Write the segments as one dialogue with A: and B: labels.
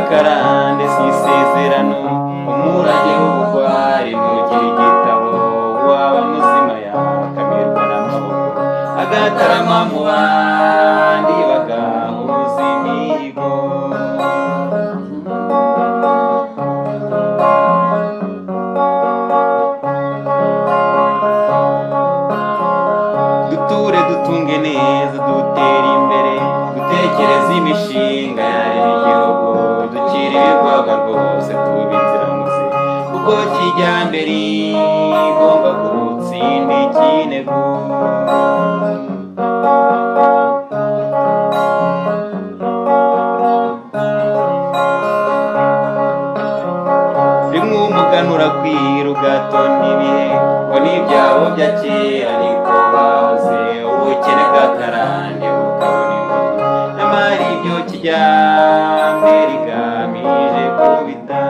A: bw'akarande si isezerano, umurage w'ubugwari ntugire igitabo, waba muzima yakamirwa n'amaboko, agatarama mu bandi bagahuza imihigo. Duture dutunge neza dutere imbere, dutekereze imishinga yarema igihugu, dukire ibigwagwa rwose tuba inziramuze, kuko kijyambere igomba gutsinda ikinegu. Rimwe umuganura kwira ugatona ibihe, ngo n'ibyabo bya kera niko bahoze, ubukene bw'akarande bukabona ingoyi, nyamara ibyo kijyambere rigamije kubita.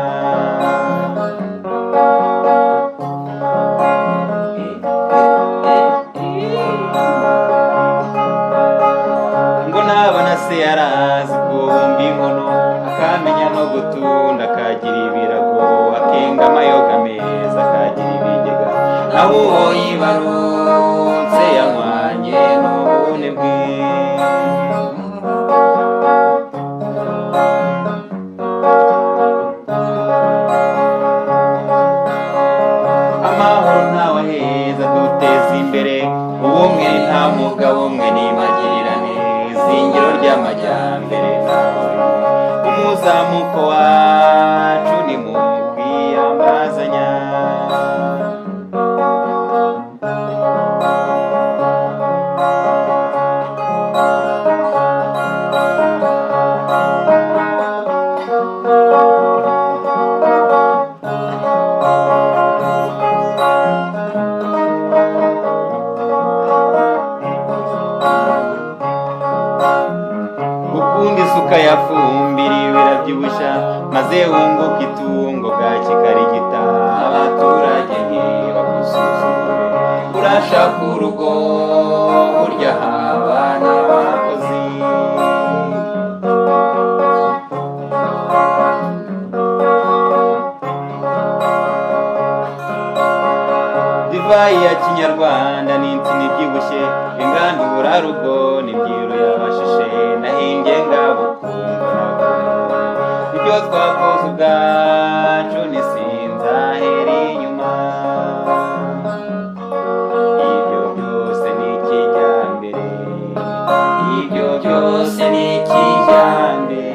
A: Ngo nabona se yarazi kubumba inkono, akamenya no gutunda, akagira ibirago, akenga amayoga meza, akagira ibigega, naho uwo yibarutse yanywanye n'ubune bwe. Amahoro ntawe aheza duteza imbere, ubumwe nta mugabo umwe n'imagirirane, izingiro ry'amajyambere nawe, umuzamuko wacu ni mu kwiyambazanya. Ukunda isuka yafumbira birabyibushya, maze wunguka itungo bwaki karigita, abaturage ntibagusuzugure, urashaka urugo burya haba n'abakozi. Divayi ya kinyarwanda n'insina ibyibushye, ingandurarugo n'ibyiru y'abashishe, nahimbye ngabukungu nakungu, ibyo twakoze ubwacu ntisinzahera inyuma. Ibyo byose ni ikijyambere, ibyo byose ni ikijyambere.